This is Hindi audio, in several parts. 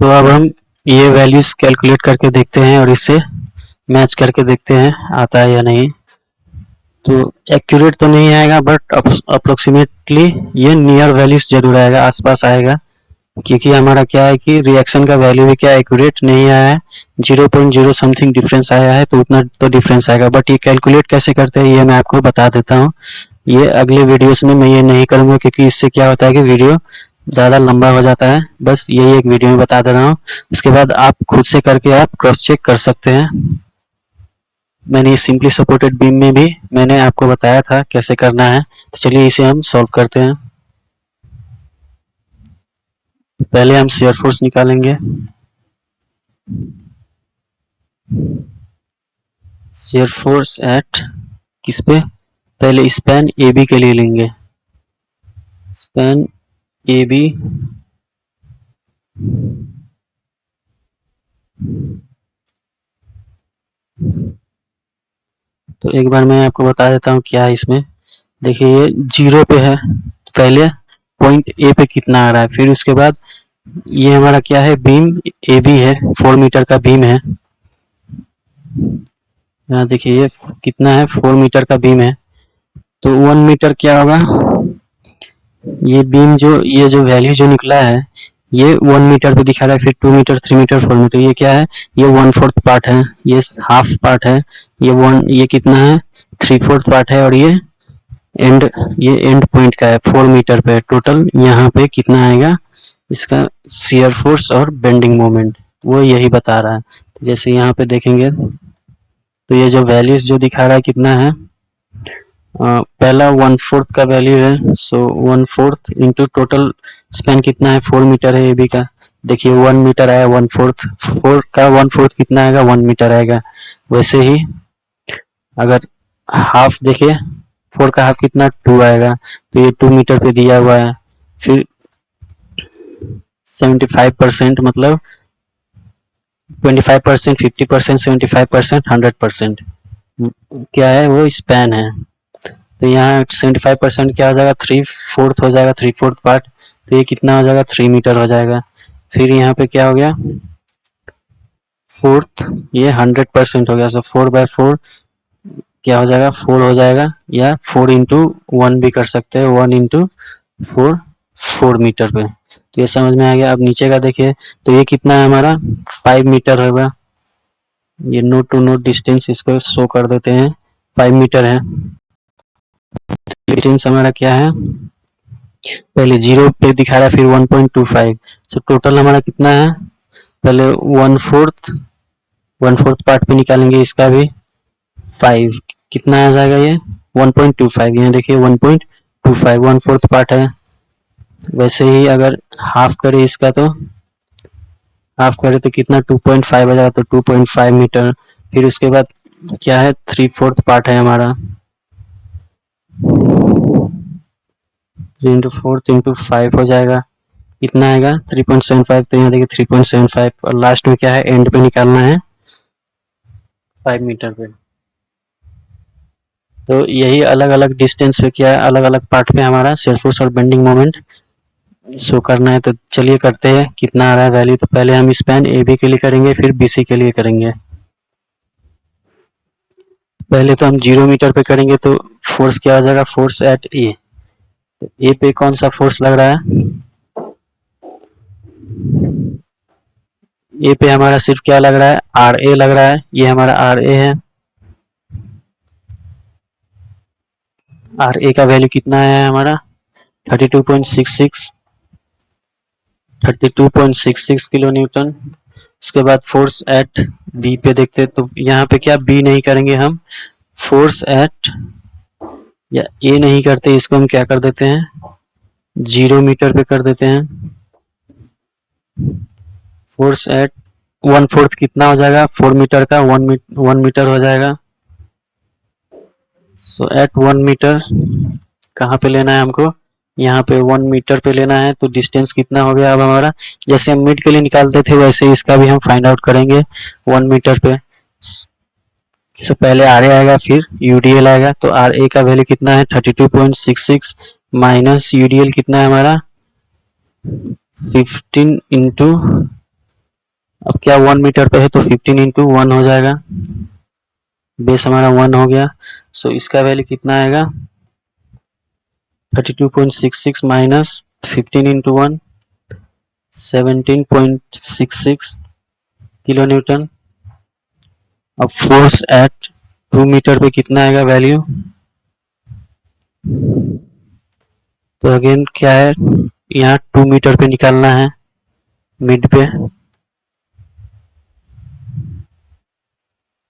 तो अब हम ये वैल्यूज कैलकुलेट करके देखते हैं और इससे मैच करके देखते हैं आता है या नहीं। तो एक्यूरेट तो नहीं आएगा बट अप्रोक्सीमेटली ये नियर वैल्यूज जरूर आएगा, आसपास आएगा, क्योंकि हमारा क्या है कि रिएक्शन का वैल्यू भी क्या एक्यूरेट नहीं आया है, 0.0 समथिंग डिफरेंस आया है, तो उतना तो डिफरेंस आएगा। बट ये कैलकुलेट कैसे करते हैं ये मैं आपको बता देता हूँ। ये अगले वीडियोस में मैं ये नहीं करूँगा, क्योंकि इससे क्या होता है कि वीडियो ज़्यादा लंबा हो जाता है। बस यही एक वीडियो में बता दे रहा हूँ, उसके बाद आप खुद से करके आप क्रॉस चेक कर सकते हैं। मैंने सिंपली सपोर्टेड बीम में भी मैंने आपको बताया था कैसे करना है। तो चलिए इसे हम सॉल्व करते हैं। पहले हम शियर फोर्स निकालेंगे। शियर फोर्स एट किस पे, पहले स्पैन ए बी के लिए लेंगे। स्पैन ए बी तो एक बार मैं आपको बता देता हूँ क्या है इसमें। देखिए ये 0 पे है, तो पहले पॉइंट ए पे कितना आ रहा है, फिर उसके बाद ये हमारा क्या है, बीम ए बी है, 4 मीटर का बीम है। यहाँ देखिए ये कितना है, 4 मीटर का बीम है। तो 1 मीटर क्या होगा, ये बीम जो ये जो वैल्यू जो निकला है ये 1 मीटर पे दिखा रहा है, फिर 2 मीटर 3 मीटर 4 मीटर, ये क्या है, ये 1/4 पार्ट है, ये हाफ पार्ट है, ये कितना है, 3/4 पार्ट है, और ये एंड पॉइंट का है 4 मीटर पे। टोटल यहाँ पे कितना आएगा इसका शियर फोर्स और बेंडिंग मोमेंट, वो यही बता रहा है। जैसे यहाँ पे देखेंगे तो ये जो वैल्यूज जो दिखा रहा है कितना है, पहला 1/4 का वैल्यू है, सो 1/4 इंटू टोटल स्पैन कितना है, 4 मीटर है ए बी का। देखिए 1 मीटर आया, 1/4 4 का 1/4 कितना आएगा, 1 मीटर आएगा। वैसे ही अगर हाफ देखिए 4 का हाफ कितना 2 आएगा, तो ये 2 मीटर पे दिया हुआ है। फिर 75% मतलब 25%, 50%, 75%, 100% क्या है, वो स्पैन है। तो यहाँ 75% क्या हो जाएगा, 3/4 हो जाएगा, 3/4 पार्ट। तो ये कितना हो जाएगा, 3 मीटर हो जाएगा। फिर यहाँ पे क्या हो गया, फोर्थ, ये 100% हो गया, सो 4/4 क्या हो जाएगा, 4 हो जाएगा, या 4 इंटू 1 भी कर सकते हैं, 1 इंटू 4 4 मीटर पे। तो ये समझ में आ गया। अब नीचे का देखिए, तो ये कितना है हमारा, 5 मीटर होगा। ये नोट टू नोट डिस्टेंस इसको शो कर देते हैं, 5 मीटर है। डिस्टेंस हमारा क्या है, पहले 0 पे दिखा रहा है, फिर 1.25, सो टोटल हमारा कितना है, पहले 1/4 पार्ट पे निकालेंगे, इसका भी 5 कितना आ जाएगा, ये 1.25, यहाँ देखिए 1.25 1/4 पार्ट है। वैसे ही अगर हाफ करे इसका, तो हाफ करे तो कितना 2.5 आ जाएगा, तो 2.5 मीटर। फिर उसके बाद क्या है, 3/4 पार्ट है हमारा, 3 इंटू 4 इंटू 5 हो जाएगा, कितना आएगा 3.75। तो यहाँ देखिए 3.75, और लास्ट में क्या है, एंड पे निकालना है 5 मीटर पे। तो यही अलग अलग डिस्टेंस पे क्या है, अलग अलग पार्ट पे हमारा शियर फोर्स और बेंडिंग मोमेंट शो करना है। तो चलिए करते हैं कितना आ रहा है वैल्यू। तो पहले हम स्पैन ए बी के लिए करेंगे, फिर बी सी के लिए करेंगे। पहले तो हम 0 मीटर पे करेंगे, तो फोर्स क्या हो जाएगा, फोर्स एट ए। तो ए पे कौन सा फोर्स लग रहा है, ए पे हमारा सिर्फ क्या लग रहा है, आर ए लग रहा है, ये हमारा आर ए है। आर ए का वैल्यू कितना है हमारा, 32.66 किलो न्यूटन। उसके बाद फोर्स एट बी पे देखते हैं, तो यहाँ पे क्या बी नहीं करेंगे हम, फोर्स एट या ए नहीं करते, इसको हम क्या कर देते हैं, 0 मीटर पे कर देते हैं। फोर्स एट 1/4 कितना हो जाएगा, 4 मीटर का 1 मीटर हो जाएगा। सो एट 1 मीटर कहाँ पे लेना है हमको, यहाँ पे 1 मीटर पे लेना है। तो डिस्टेंस कितना हो गया अब हमारा, जैसे हम मिड के लिए निकालते थे वैसे इसका भी हम फाइंड आउट करेंगे 1 मीटर पे। सो पहले आर ए आएगा, फिर यूडीएल आएगा। तो आर ए का वैल्यू कितना है, 32.66 माइनस यूडीएल कितना है हमारा 15 इंटू अब क्या 1 मीटर पे है तो 15 इंटू 1 हो जाएगा, बेस हमारा 1 हो गया। सो इसका वैल्यू कितना आएगा 32.66 माइनस 15 इंटू 1 17.66 किलो न्यूटन। अब फोर्स एट 2 मीटर पे कितना आएगा वैल्यू, तो अगेन क्या है यहाँ 2 मीटर पे निकालना है मिड पे।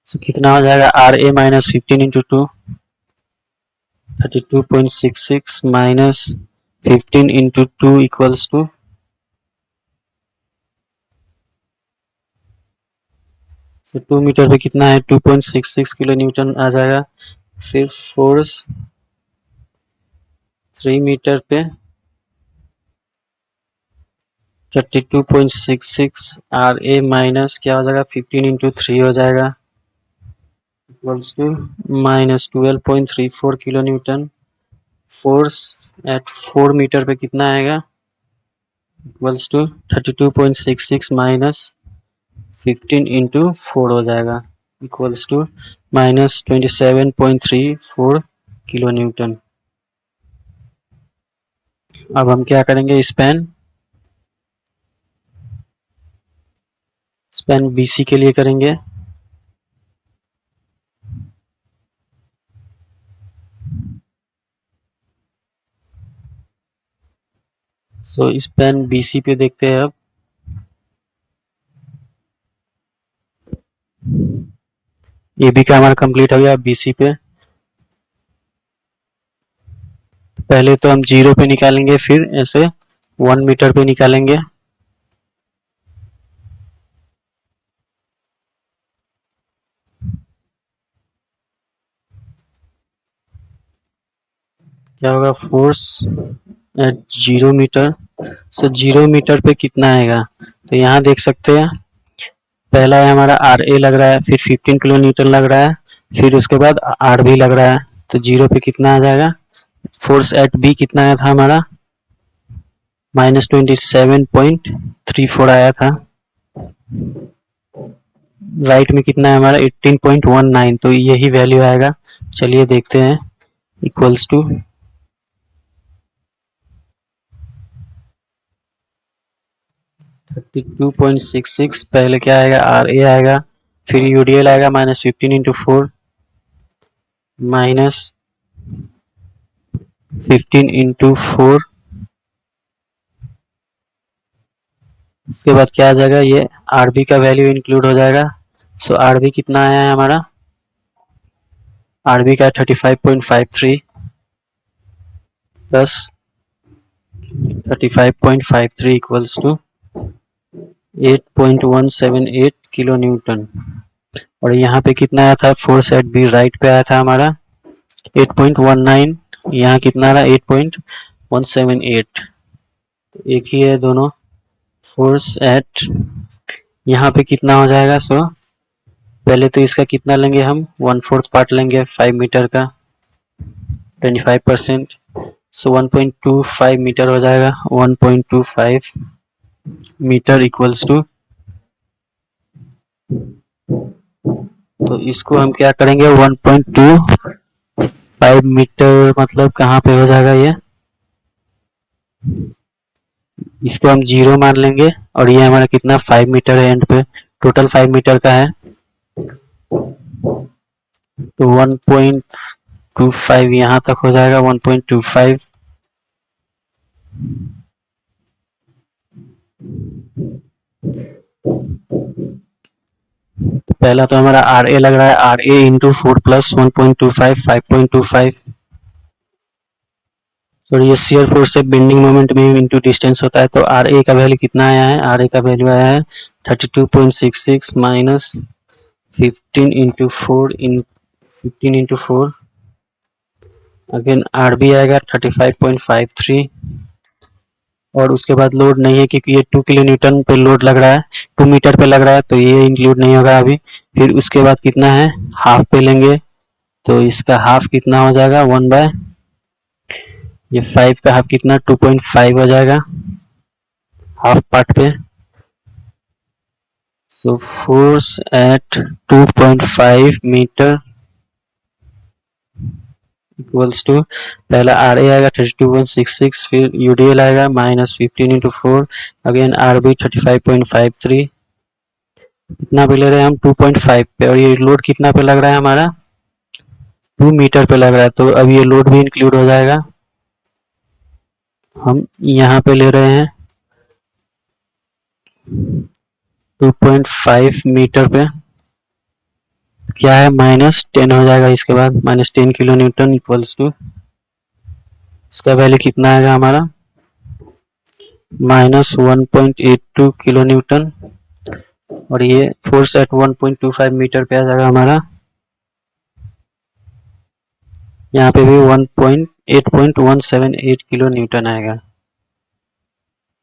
तो कितना हो जाएगा R A minus 15 into 2 32.66 minus 15 into 2 equals to, तो 2 मीटर पे कितना है 2.66 किलो न्यूटन आ जाएगा। फिर फोर्स 3 मीटर पे 32.66 आर ए माइनस क्या हो जाएगा 15 इंटू 3 हो जाएगा equals to minus 12.34 kilo newton. Force at 4 metre पे कितना आएगा इक्वल्स टू 32.66 माइनस 15 इंटू 4 हो जाएगा equals to minus 27.34 kilo newton. अब हम क्या करेंगे स्पैन बीसी के लिए करेंगे। सो स्पैन बीसी पे देखते हैं अब। ए बी का हमारा कंप्लीट हो गया बीसी पे। पहले तो हम 0 पे निकालेंगे फिर ऐसे 1 मीटर पे निकालेंगे। क्या होगा force at 0 metre. So 0 metre पे कितना आएगा तो यहाँ देख सकते हैं पहला है हमारा आर ए लग रहा है, फिर 15 किलो न्यूटन लग रहा है, फिर उसके बाद आर भी लग रहा है। तो 0 पे कितना आ जाएगा फोर्स एट बी कितना आया था हमारा माइनस 27.34 आया था। राइट में कितना है हमारा 18.19, तो यही वैल्यू आएगा। चलिए देखते हैं इक्वल्स टू 32.66 पहले क्या आएगा आर ए आएगा, फिर यूडीएल आएगा माइनस 15 इंटू 4 माइनस 15 इंटू 4, उसके बाद क्या आ जाएगा ये आर बी का वैल्यू इंक्लूड हो जाएगा। सो आर बी कितना आया है हमारा आर बी का 35.53 plus 35.53 equals to 8.178 kilo newton. और यहाँ पे कितना आया था फोर्स एट बी राइट पे आया था हमारा 8.19, यहाँ कितना आ रहा 8.178, एक ही है दोनों। फोर्स एट यहाँ पे कितना हो जाएगा सो पहले तो इसका कितना लेंगे हम 1/4 पार्ट लेंगे 5 मीटर का 25%। सो 1.25 मीटर हो जाएगा 1.25 मीटर इक्वल्स टू, तो इसको हम क्या करेंगे 1.25 मीटर मतलब कहाँ पे हो जाएगा ये, इसको हम 0 मान लेंगे और ये हमारा कितना 5 मीटर है एंड पे, टोटल 5 मीटर का है। तो 1.25 यहाँ तक हो जाएगा 1.25। तो पहला तो हमारा आर ए लग रहा है R A into 4 plus 1.25 5.25। Sorry ये शियर फोर्स से बेंडिंग मोमेंट में इंटू डिस्टेंस होता है। तो आर ए का वैल्यू कितना आया है आर ए का वैल्यू आया है 32.66 माइनस 15 इंटू 4 इन 15 इंटू 4 अगेन आर बी आएगा 35.53 और उसके बाद लोड नहीं है क्योंकि ये 2 किलो न्यूटन पे लोड लग रहा है 2 मीटर पे लग रहा है तो ये इंक्लूड नहीं होगा अभी। फिर उसके बाद कितना है हाफ पे लेंगे तो इसका हाफ कितना हो जाएगा 1 बाय ये 5 का हाफ कितना 2.5 हो जाएगा हाफ पार्ट पे। So force at 2.5 metre equals to, पहला आर ए आएगा 32.66, फिर यूडीएल आएगा -15 × 4, अगेन आर बी 35.53, कितना पे ले रहे हैं हम 2.5 पे, और ये लोड कितना पे लग रहा है हमारा 2 मीटर पे लग रहा है, तो अब ये लोड भी इंक्लूड हो जाएगा। हम यहाँ पे ले रहे हैं 2.5 मीटर पे, क्या है -10 हो जाएगा, इसके बाद -10 किलो न्यूटन इक्वल्स टू, इसका वैल्यू कितना आएगा हमारा -1.82 किलो न्यूटन, और ये फोर्स एट 1.25 मीटर पे आ जाएगा हमारा, यहाँ पे भी 8.178 किलो न्यूटन आएगा।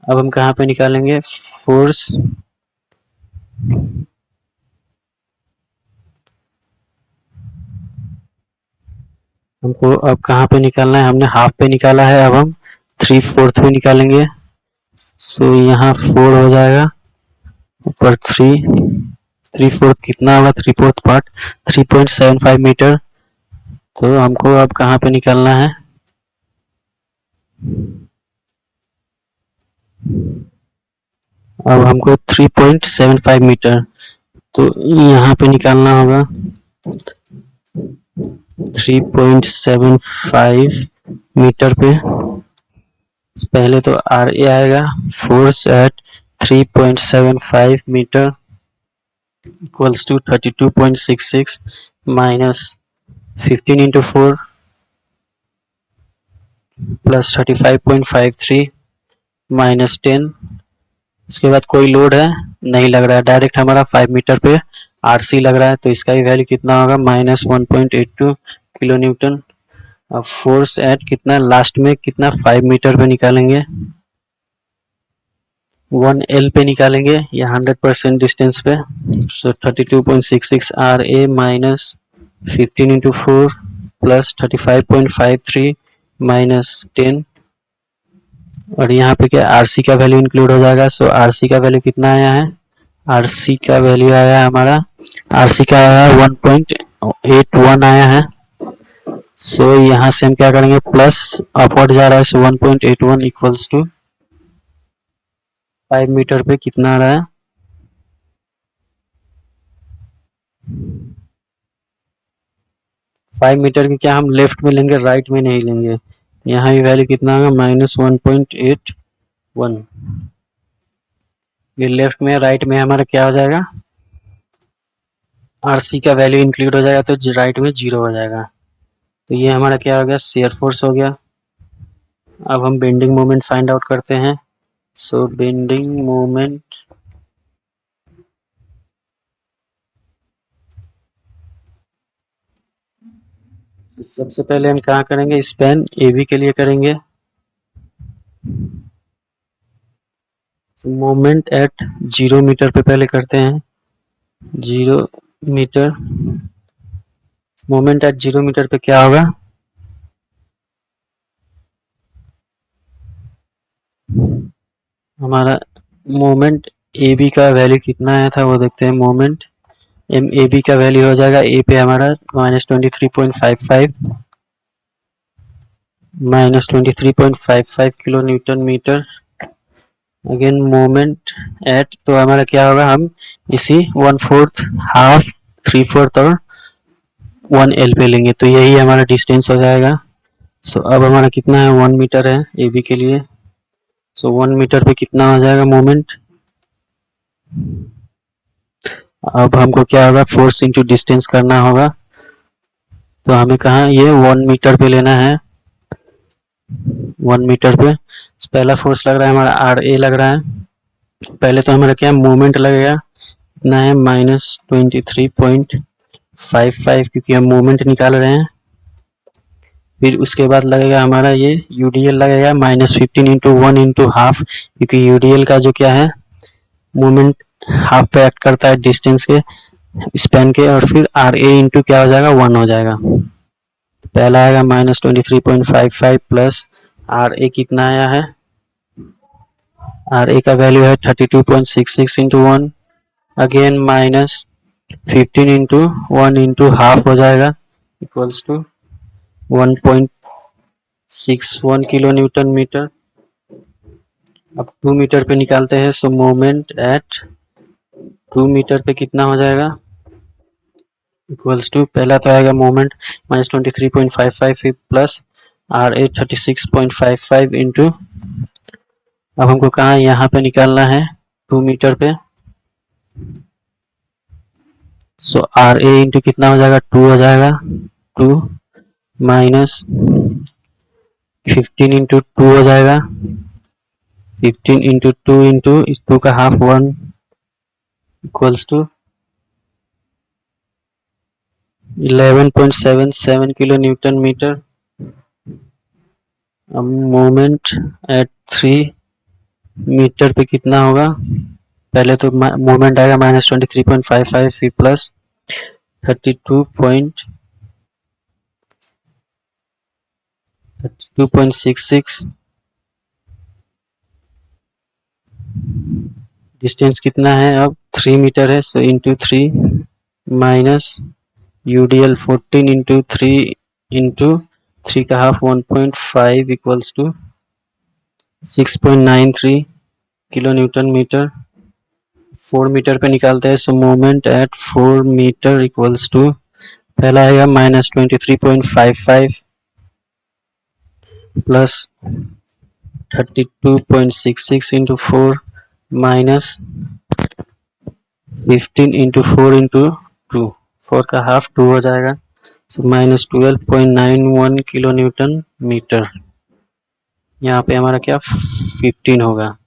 अब हम कहाँ पे निकालेंगे फोर्स, हमको अब कहाँ पे निकालना है, हमने हाफ पे निकाला है, अब हम 3/4 पे निकालेंगे। सो यहाँ 4 हो जाएगा, ऊपर 3/4 कितना होगा, 3/4 पार्ट 3.75 मीटर, तो हमको अब कहाँ पे निकालना है, अब हमको 3.75 मीटर, तो यहाँ पे निकालना होगा 3.75 मीटर पे, पहले तो आर ए आएगा, force at 3.75 metre equals to 32.66 -15 × 4 plus 35.53 -10, उसके बाद कोई लोड है नहीं लग रहा है, डायरेक्ट हमारा 5 मीटर पे आरसी लग रहा है, तो इसका ही वैल्यू कितना होगा -1.82 किलो न्यूटन। अब फोर्स एट कितना लास्ट में कितना 5 मीटर पे निकालेंगे, 1L पे निकालेंगे या 100% डिस्टेंस पे, सो 32.66 आर ए -15 × 4 प्लस 35.53 -10, और यहाँ पे क्या आरसी का वैल्यू इंक्लूड हो जाएगा, सो आरसी का वैल्यू कितना आया है, आरसी का वैल्यू आया है हमारा, आरसी का आया 1.81 आया है। सो यहाँ से हम क्या करेंगे, प्लस अपवर्ड जा रहा है, सो 1.81 इक्वल्स टू 5 मीटर पे कितना आ रहा है, 5 मीटर की क्या हम लेफ्ट में लेंगे, राइट में नहीं लेंगे, यहाँ भी वैल्यू कितना होगा -1.81, ये लेफ्ट में, राइट में हमारा क्या हो जाएगा, आरसी का वैल्यू इंक्लूड हो जाएगा, तो राइट में 0 हो जाएगा, तो ये हमारा क्या हो गया, शेयर फोर्स हो गया। अब हम बेंडिंग मोमेंट फाइंड आउट करते हैं, सो बेंडिंग मोमेंट, सबसे पहले हम कहाँ करेंगे, स्पैन एबी के लिए करेंगे, मोमेंट एट 0 मीटर पे पहले करते हैं, 0 मीटर, मोमेंट एट 0 मीटर पे क्या होगा, हमारा मोमेंट ए बी का वैल्यू कितना आया था वो देखते हैं, मोमेंट एम ए बी का वैल्यू हो जाएगा, ए पे हमारा -23.55 -23.55 kilo newton metre, again moment at, तो हमारा क्या होगा, हम इसी 1/4 हाफ 3/4 और 1L पे लेंगे, तो यही हमारा डिस्टेंस हो जाएगा। सो अब हमारा कितना है, 1 मीटर है ए बी के लिए, सो 1 मीटर पे कितना हो जाएगा मोमेंट, अब हमको क्या होगा, फोर्स इंटू डिस्टेंस करना होगा, तो हमें कहा ये 1 मीटर पे लेना है, 1 मीटर पे पहला फोर्स लग रहा है हमारा आर ए लग रहा है, पहले तो हमारा क्या मोमेंट लगेगा, इतना है -23.55 क्योंकि हम मोमेंट निकाल रहे हैं, फिर उसके बाद लगेगा हमारा ये यूडीएल लगेगा -15 × 1 × हाफ, क्योंकि यूडीएल का जो क्या है, मोमेंट हाफ पे एक्ट करता है डिस्टेंस के स्पैन के, और फिर आर ए इंटू क्या हो जाएगा, 1 हो जाएगा, पहला आएगा -23.55 प्लस आर ए कितना आया है, आर ए का वैल्यू है 32.66 × 1, again minus 15 into 1 into half हो जाएगा equals to 1.61 kilo newton metre. अब 2 मीटर पे निकालते हैं, सो मोमेंट एट 2 मीटर पे कितना हो जाएगा इक्वल्स टू, पहला तो आएगा moment -23.55 plus R A 36.55 into, अब हमको कहाँ यहाँ पे निकालना है 2 मीटर पे, सो आर ए इंटू कितना हो जाएगा 2 हो जाएगा, 2 माइनस 15 इंटू 2 हो जाएगा, 15 इंटू 2 इंटू 2 का half 1 equals to 11.77 kilo newton metre. अब मोमेंट एट 3 मीटर पे कितना होगा, पहले तो मोमेंट आएगा -23.55 प्लस 32.66, डिस्टेंस कितना है अब 3 मीटर है, so into 3 minus UDL 14 into 3 into 3 का half 1.5 equals to 6.93 kilo newton metre. 4 metre पे निकालते हैं, so moment at 4 metre equals to, पहला आएगा -23.55 plus 32.66 into 4 minus 15 into 4 into 2, 4 का हाफ 2 हो जाएगा, सो -12.91 किलो न्यूटन मीटर। यहाँ पे हमारा क्या 15 होगा।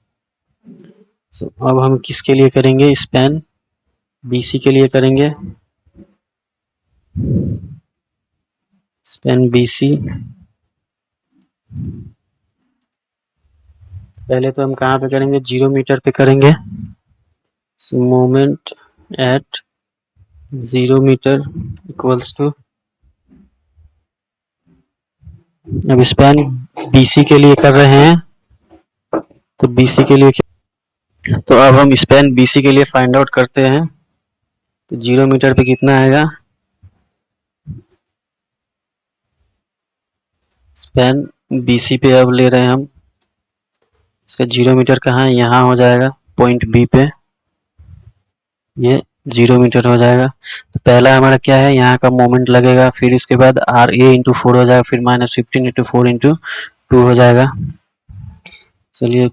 सो अब हम किसके लिए करेंगे, स्पैन बीसी के लिए करेंगे, स्पैन बीसी। पहले तो हम कहाँ पे करेंगे 0 मीटर पे करेंगे, so moment at 0 metre equals to, अब स्पैन बीसी के लिए कर रहे हैं, तो बीसी के लिए तो अब हम स्पैन बीसी के लिए फाइंड आउट करते हैं, तो 0 मीटर पे कितना आएगा, स्पैन बीसी पे अब ले रहे हैं हम, इसका 0 मीटर कहाँ है, यहाँ हो जाएगा पॉइंट बी पे, ये 0 मीटर हो जाएगा। तो पहला हमारा क्या है, यहाँ का मोमेंट लगेगा, फिर इसके बाद आर ए इंटू 4 हो जाएगा, फिर -15 इंटू 4 इंटू 2 हो जाएगा। चलिए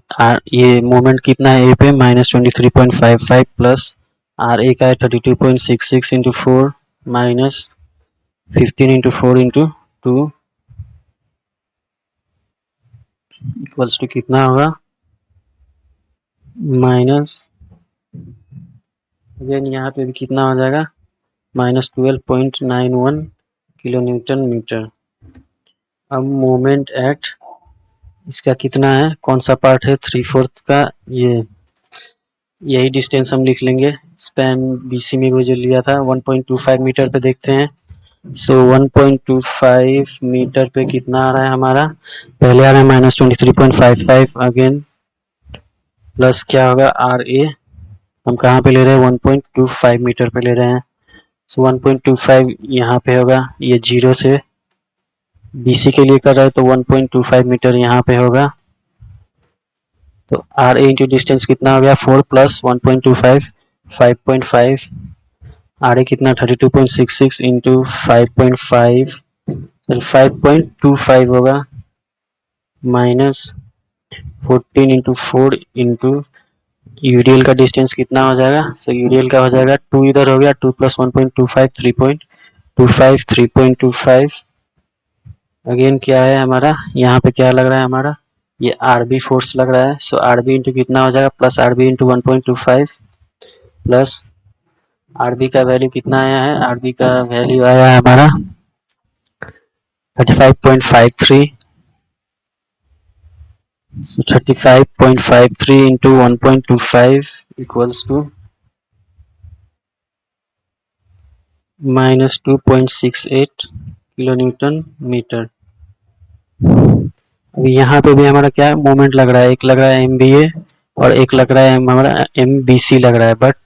ये मोमेंट कितना है ए पे -23.55 प्लस आर ए का है 32.66 into 4 minus 15 into 4 into 2 equals to कितना होगा माइनस, अगेन यहाँ पे भी कितना हो जाएगा -12.91 किलो न्यूटन मीटर। अब मोमेंट एट इसका कितना है, कौन सा पार्ट है 3/4 का, ये यही डिस्टेंस हम लिख लेंगे, स्पैन बीसी में वो जो लिया था 1.25 मीटर पे देखते हैं, सो 1.25 मीटर पे कितना आ रहा है हमारा, पहले आ रहा है -23.55, अगेन प्लस क्या होगा आर ए, हम कहाँ पे ले रहे हैं 1.25 मीटर पे ले रहे हैं, सो 1.25 यहाँ पे होगा, ये 0 से बीसी के लिए कर रहा है तो 1.25 मीटर यहाँ पे होगा, तो आर ए इंटू डिस्टेंस कितना हो गया 4 प्लस 1.25 5.5, आर ए कितना 32.66 इंटू 5.5 5.25 होगा माइनस 14 इंटू 4 इंटू यूडीएल का डिस्टेंस कितना हो जाएगा, सो यूडीएल का हो जाएगा 2 इधर हो गया 2 प्लस 1.25 3.25 3.25, अगेन क्या है हमारा यहाँ पे क्या लग रहा है हमारा, ये आरबी फोर्स लग रहा है, सो आरबी इंटू कितना हो जाएगा plus RB into 1.25 plus RB का वैल्यू कितना आया है, आरबी का वैल्यू आया है हमारा 35.53, so 35.53 into 1.25 equals to -2.68 kilo newton metre. अभी यहाँ पे भी हमारा क्या मोमेंट लग रहा है, एक लग रहा है एम बी ए और एक लग रहा है हमारा एम बी सी लग रहा है, बट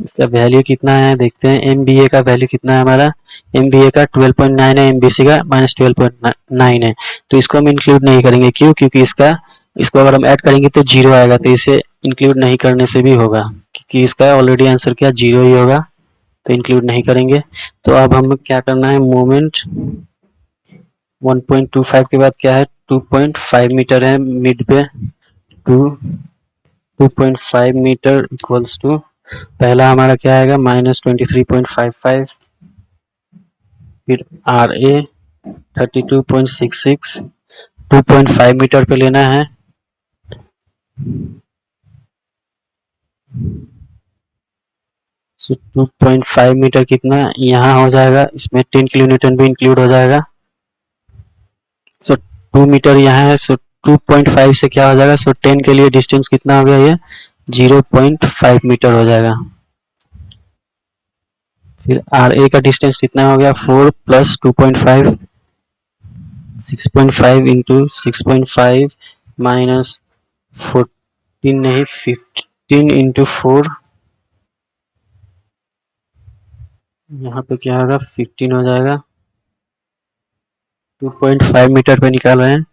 इसका वैल्यू कितना है देखते हैं। MBA का वैल्यू कितना है हमारा, MBA का 12.9 है, MBC का -12.9 है। तो इसको हम इंक्लूड नहीं करेंगे, क्यों? क्योंकि इसको अगर हम ऐड करेंगे तो जीरो आएगा, तो इसे इंक्लूड नहीं करने से भी होगा, क्योंकि इसका ऑलरेडी आंसर क्या जीरो ही होगा, तो इंक्लूड नहीं करेंगे। तो अब हमें क्या करना है, मोमेंट 1.25 के बाद क्या है, 2.5 मीटर है मिड पे, 2.5 मीटर इक्वल्स टू, पहला हमारा क्या आएगा -23.55, फिर RA 32.66, 2.5 मीटर पे लेना है, सो 2.5 मीटर कितना यहाँ हो जाएगा, इसमें 10 किलो न्यूटन भी इंक्लूड हो जाएगा। सो 2 मीटर यहाँ है, सो 2.5 से क्या हो जाएगा, सो 10 के लिए डिस्टेंस कितना हो गया, ये 0.5 मीटर हो जाएगा। फिर RA का डिस्टेंस कितना हो गया, 4 प्लस 2.5, 6.5 इंटू 6.5 माइनस 14 नहीं 15 इंटू 4, यहाँ पे क्या होगा 15 हो जाएगा। 2.5 मीटर पे निकाल रहे हैं,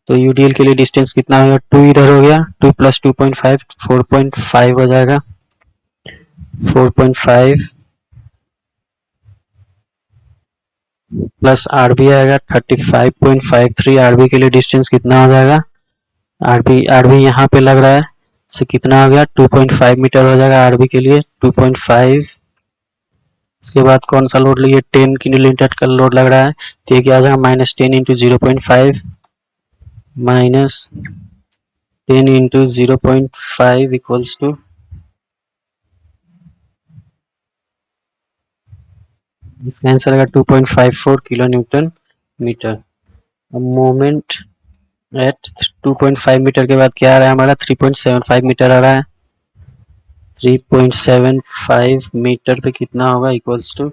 तो UDL के लिए डिस्टेंस कितना होगा, 2 इधर हो गया, 2 प्लस 2.5 4.5 हो जाएगा, 4.5 प्लस RB आएगा 35.53, RB के लिए डिस्टेंस कितना हो जाएगा, RB यहाँ पे लग रहा है, सो कितना हो गया 2.5 मीटर हो जाएगा RB के लिए 2.5। उसके बाद कौन सा लोड लिए, 10 किलो न्यूटन का लोड लग रहा है, तो ये क्या आ जाएगा -10 into 0.5 minus 10 into 0.5 equals to, इसका आंसर आएगा 2.54 किलो न्यूटन मीटर। अब मोमेंट एट 2.5 मीटर के बाद क्या आ रहा है हमारा, 3.75 मीटर आ रहा है, 3.75 मीटर पे कितना होगा इक्वल्स टू,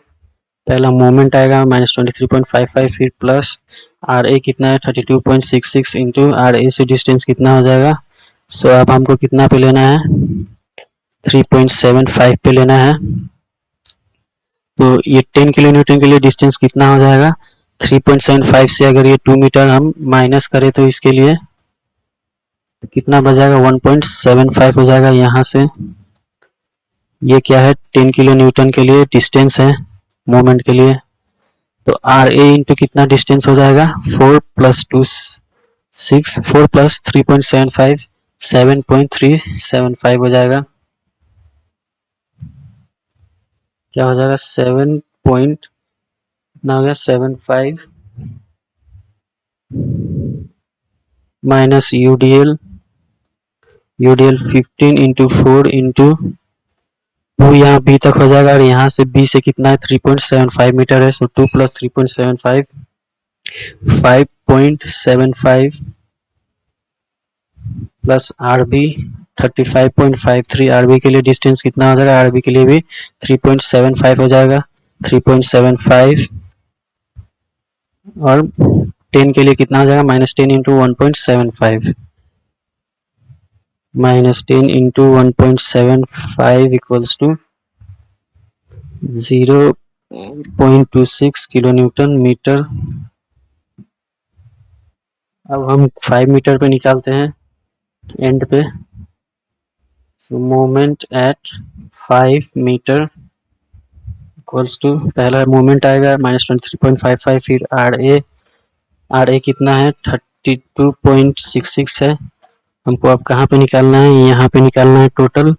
पहला मोमेंट आएगा -23.55, फिर प्लस RA कितना है 32.66 इंटू RA से डिस्टेंस कितना हो जाएगा, सो अब हमको कितना पे लेना है 3.75 पे लेना है, तो ये 10 किलो न्यूटन के लिए डिस्टेंस कितना हो जाएगा, 3.75 से अगर ये 2 मीटर हम माइनस करें तो इसके लिए तो कितना बच जाएगा 1.75 हो जाएगा। यहाँ से ये क्या है 10 किलो न्यूटन के लिए डिस्टेंस है मोमेंट के लिए, तो RA इंटू कितना डिस्टेंस हो जाएगा 4 प्लस 2 6, 4 प्लस 3.75 7.375 हो जाएगा, क्या हो जाएगा 7 पॉइंट कितना हो गया 75 माइनस UDL 15 इंटू 4 इंटू वो यहाँ B तक हो जाएगा, और यहाँ से B से कितना है 3.75 मीटर है, सो 2 प्लस 3.75 5.75 प्लस RB 35.53, RB के लिए डिस्टेंस कितना हो जाएगा, RB के लिए भी 3.75 हो जाएगा, 3.75 और 10 के लिए कितना हो जाएगा -10 into 1.75 -10 into 1.75 equals to 0.26 kilo newton metre. अब हम 5 मीटर पे निकालते हैं एंड पे, so moment at 5 metre equals to, पहला मोमेंट आएगा -23.55, फिर RA कितना है 32.66 है, हमको अब कहाँ पे निकालना है, यहाँ पे निकालना है, टोटल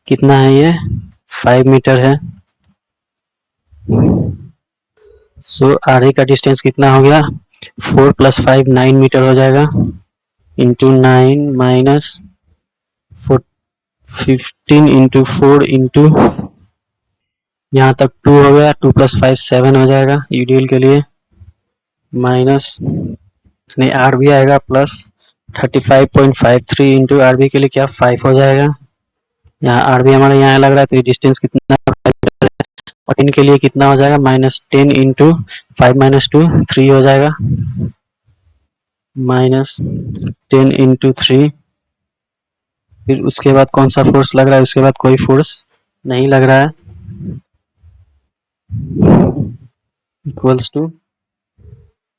कितना है ये 5 मीटर है, सो RA का डिस्टेंस कितना हो गया 4 प्लस 5 9 मीटर हो जाएगा, इंटू 9 माइनस 15 इंटू 4 इंटू यहाँ तक 2 हो गया, 2 प्लस 5 7 हो जाएगा UDL के लिए, माइनस नहीं RB आएगा प्लस 35.53 इंटू RB के लिए क्या 5 हो जाएगा, यहाँ RB हमारा यहाँ लग रहा है, तो ये डिस्टेंस कितना, और इनके लिए कितना हो जाएगा -10 इंटू 5 माइनस 2 3 हो जाएगा, -10 इंटू 3, फिर उसके बाद कौन सा फोर्स लग रहा है, उसके बाद कोई फोर्स नहीं लग रहा है, equals to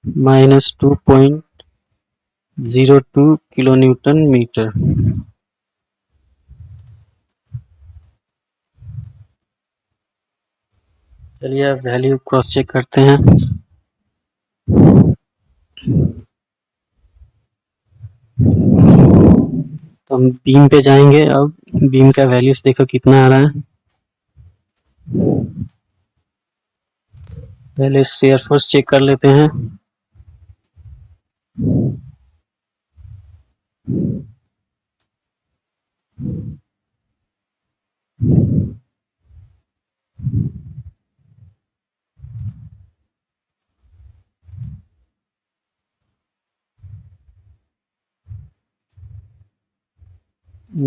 -2.02 kilo newton metre. चलिए अब वैल्यू क्रॉस चेक करते हैं। तो हम बीम पे जाएंगे, अब बीम का वैल्यूज देखो कितना आ रहा है। पहले शेयर फोर्स चेक कर लेते हैं।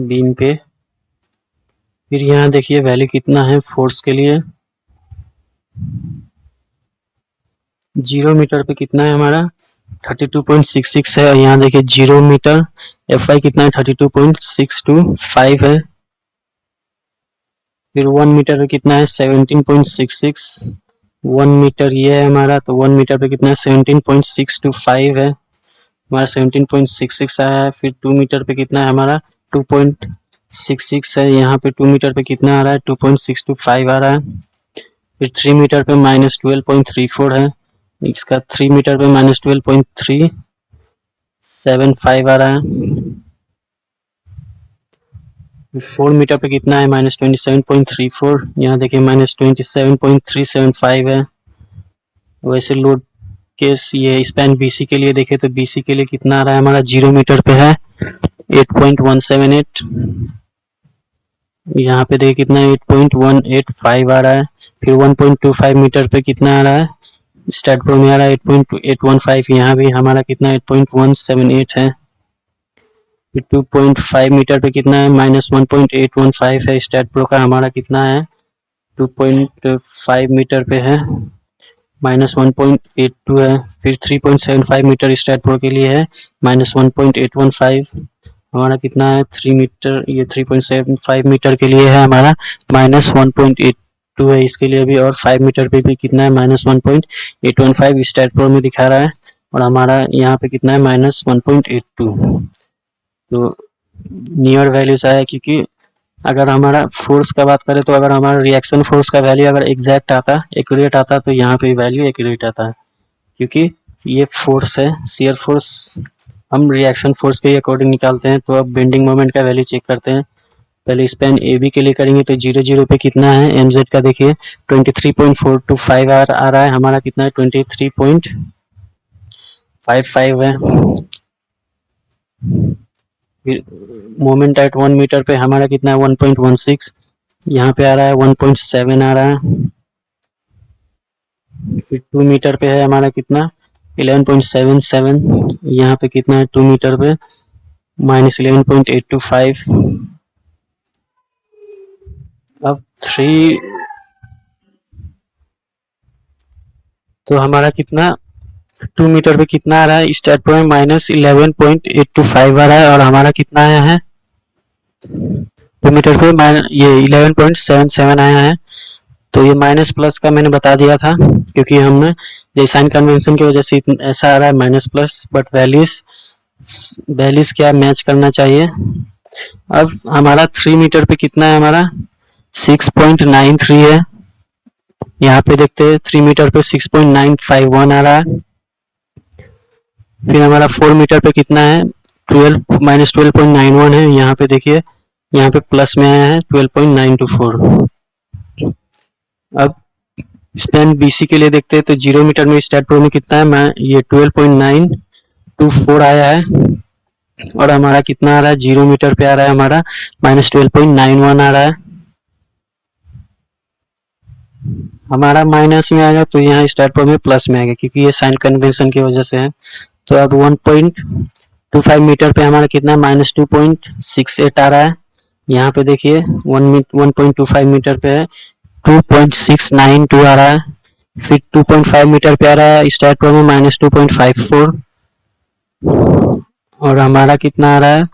बीम पे फिर यहाँ देखिए वैल्यू कितना है फोर्स के लिए। 0 मीटर पे कितना है हमारा 32.66 है, और यहाँ देखिए 0 मीटर एफ आई कितना है 32.625 है। फिर 1 मीटर पे कितना है 17.66। 1 मीटर ये है हमारा, तो 1 मीटर पे कितना है 17.625 है हमारा, 17.66 आया है। फिर 2 मीटर पे कितना है हमारा 2.66 है, यहाँ पे 2 मीटर पे कितना आ रहा है 2.625 आ रहा है। फिर 3 मीटर पे -12.34 है, इसका 3 मीटर पे -12.375 आ रहा है। 4 मीटर पे कितना है -27.34, यहाँ देखिए -27.375 है। वैसे लोड केस ये स्पैन बीसी के लिए देखे तो बीसी के लिए कितना आ रहा है हमारा 0 मीटर पे है 8.178, यहाँ पे देखिए कितना 8.185 आ रहा है। फिर 1.25 मीटर पे कितना आ रहा है स्टैट प्रो में आ रहा है 8.815, यहाँ भी हमारा कितना 8.178 है। 2.5 मीटर पे कितना है -1.815 है, स्टैट प्रो का हमारा कितना है 2.5 मीटर पे है -1.82 है। फिर 3.75 मीटर स्टैट प्रो के लिए है -1.815, हमारा कितना है 3 मीटर, ये 3.75 मीटर के लिए है हमारा -1.82 है इसके लिए भी, और 5 मीटर पे भी कितना है -1.815 स्टैट प्रो में दिखा रहा है, और हमारा यहाँ पे कितना है -1.82। तो नियर वैल्यूज आया, क्योंकि अगर हमारा फोर्स का बात करें तो अगर हमारा रिएक्शन फोर्स का वैल्यू अगर एग्जैक्ट आता एक्यूरेट आता तो यहाँ पे वैल्यू एक्यूरेट आता है, क्योंकि ये फोर्स है शियर फोर्स, हम रिएक्शन फोर्स के अकॉर्डिंग निकालते हैं। तो अब बेंडिंग मोमेंट का वैल्यू चेक करते हैं। पहले स्पैन ए बी के लिए करेंगे तो 0 पे कितना है एम जेड का देखिए 23.425 आ रहा है, हमारा कितना है 23.55 है। फिर मोमेंट एट 1 मीटर पे हमारा कितना है 1.16, यहाँ पे आ रहा है 1.7 आ रहा है। फिर 2 मीटर पे है हमारा कितना 11.77, यहाँ पे कितना है 2 मीटर पे -11.825। अब 3 तो हमारा कितना 2 मीटर पे कितना आ रहा है स्टैट पे -11.825 आ रहा है, और हमारा कितना आया है 2 मीटर पे ये 11.77 आया है। तो ये माइनस प्लस का मैंने बता दिया था, क्योंकि हमने ये साइन कन्वेंशन की वजह से ऐसा आ रहा है माइनस प्लस, बट वैल्यूज क्या मैच करना चाहिए। अब हमारा 3 मीटर पे कितना है हमारा 6.93 है, यहाँ पे देखते हैं 3 मीटर पे 6.951 आ रहा है। फिर हमारा 4 मीटर पे कितना है 12 -12.91 है, यहाँ पे देखिए यहाँ पे प्लस में आया है 12.924। अब स्पैन बीसी के लिए देखते हैं तो 0 मीटर में स्टैट प्रो में कितना है ये 12.924 आया है, और हमारा कितना आ रहा है 0 मीटर पे आ रहा है हमारा -12.91 आ रहा है। हमारा माइनस में आएगा तो यहाँ स्टैट प्रो में प्लस में आएगा, क्योंकि ये साइन कन्वेंशन की वजह से है। तो अब 1.25 मीटर पे हमारा कितना -2.68 आ रहा है, यहाँ पे देखिए 1.25 मीटर पे है 2.692 आ रहा है। फिर 2.5 मीटर पे आ रहा है स्टैट प्रो में -2.54, और हमारा कितना आ रहा है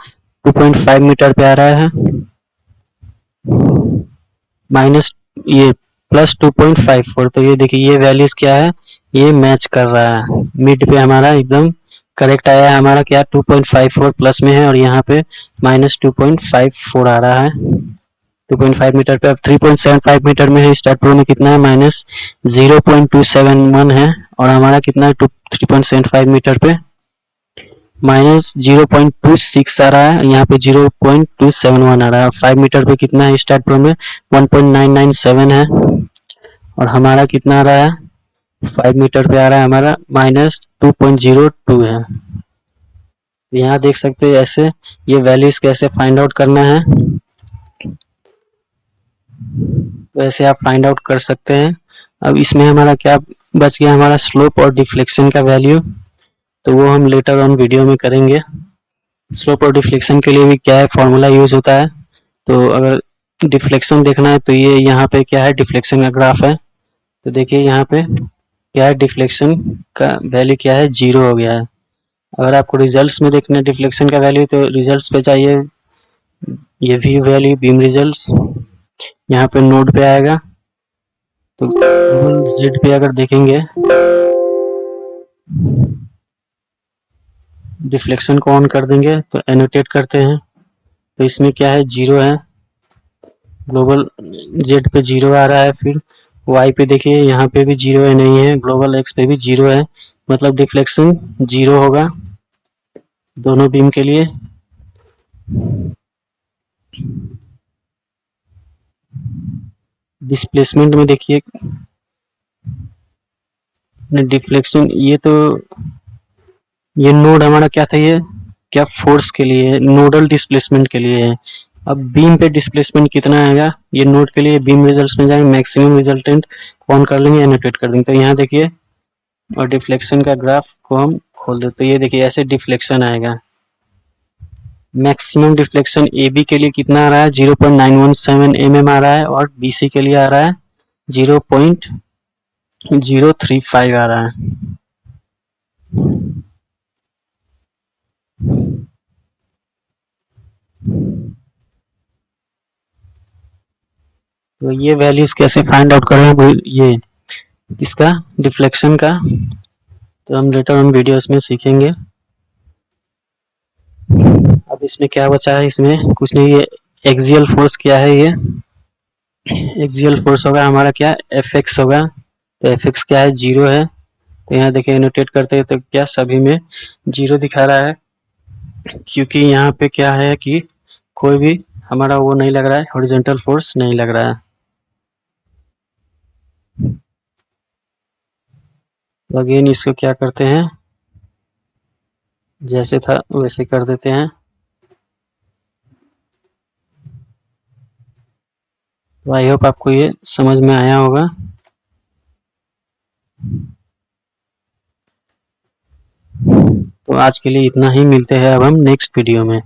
2.5 मीटर पे आ रहा है माइनस ये प्लस 2.54, तो ये देखिए ये वैल्यूज क्या है, ये मैच कर रहा है, मिड पे हमारा एकदम करेक्ट आया है, हमारा क्या 2.54 प्लस में है और यहाँ पे माइनस 2.54 आ रहा है 2.5 मीटर पे। अब 3.75 मीटर में है, स्टार्ट प्रो में कितना है, माइनस 0.271 है और हमारा कितना है 3.75 मीटर पे माइनस 0.26 आ रहा है, यहाँ पे 0.271 आ रहा है। 5 मीटर पे कितना है स्टार्ट प्रो में 1.997 है और हमारा कितना आ रहा है 5 मीटर पे आ रहा है हमारा माइनस 2.02 है। यहाँ देख सकते हैं ऐसे ये वैल्यूज कैसे फाइंड आउट करना है, वैसे आप फाइंड आउट कर सकते हैं। अब इसमें हमारा क्या बच गया, हमारा स्लोप और डिफ्लेक्शन का वैल्यू, तो वो हम लेटर ऑन वीडियो में करेंगे। स्लोप और डिफ्लेक्शन के लिए भी क्या है फॉर्मूला यूज होता है, तो अगर डिफ्लेक्शन देखना है तो ये यहाँ पे क्या है डिफ्लेक्शन का ग्राफ है, तो देखिए यहाँ पे क्या है डिफ्लेक्शन का वैल्यू क्या है 0 हो गया है। अगर आपको रिजल्ट्स में देखना है डिफ्लेक्शन का वैल्यू तो रिजल्ट्स पे जाइए, ये भी वैल्यू बीम रिजल्ट्स यहाँ पे नोड पे आएगा, तो जेड पे अगर देखेंगे डिफ्लेक्शन को ऑन कर देंगे तो एनोटेट करते हैं, तो इसमें क्या है 0 है, ग्लोबल जेड पे 0 आ रहा है, फिर वाई पे देखिए यहाँ पे भी 0 है नहीं है, ग्लोबल एक्स पे भी 0 है, मतलब डिफ्लेक्शन 0 होगा दोनों बीम के लिए। डिस्प्लेसमेंट में देखिए डिफ्लेक्शन, ये तो ये नोड हमारा क्या था, ये क्या फोर्स के लिए नोडल डिस्प्लेसमेंट के लिए है। अब बीम पे डिस्प्लेसमेंट कितना आएगा ये नोड के लिए, बीम रिजल्ट्स में जाएंगे मैक्सिमम रिजल्टेंट ऑन कर लेंगे एनोटेट कर देंगे, तो यहाँ देखिए और डिफ्लेक्शन का ग्राफ को हम खोल देते, तो ये देखिए ऐसे डिफ्लेक्शन आएगा। मैक्सिमम डिफ्लेक्शन ए बी के लिए कितना आ रहा है 0.917 mm आ रहा है और बी सी के लिए आ रहा है 0.035 आ रहा है। तो ये वैल्यूज कैसे फाइंड आउट करें, ये इसका डिफ्लेक्शन का, तो हम लेटर ऑन वीडियोस में सीखेंगे। अब इसमें क्या बचा है, इसमें कुछ नहीं, ये एक्सियल फोर्स क्या है, ये एक्सियल फोर्स होगा हमारा क्या एफ एक्स होगा, तो एफ एक्स क्या है 0 है, तो यहाँ देखिए नोटेट करते हैं तो क्या सभी में 0 दिखा रहा है, क्योंकि यहाँ पे क्या है कि कोई भी हमारा वो नहीं लग रहा है, हॉरिजॉन्टल फोर्स नहीं लग रहा है। तो अगेन इसको क्या करते हैं, जैसे था वैसे कर देते हैं। तो आई होप आपको ये समझ में आया होगा। तो आज के लिए इतना ही, मिलते हैं अब हम नेक्स्ट वीडियो में।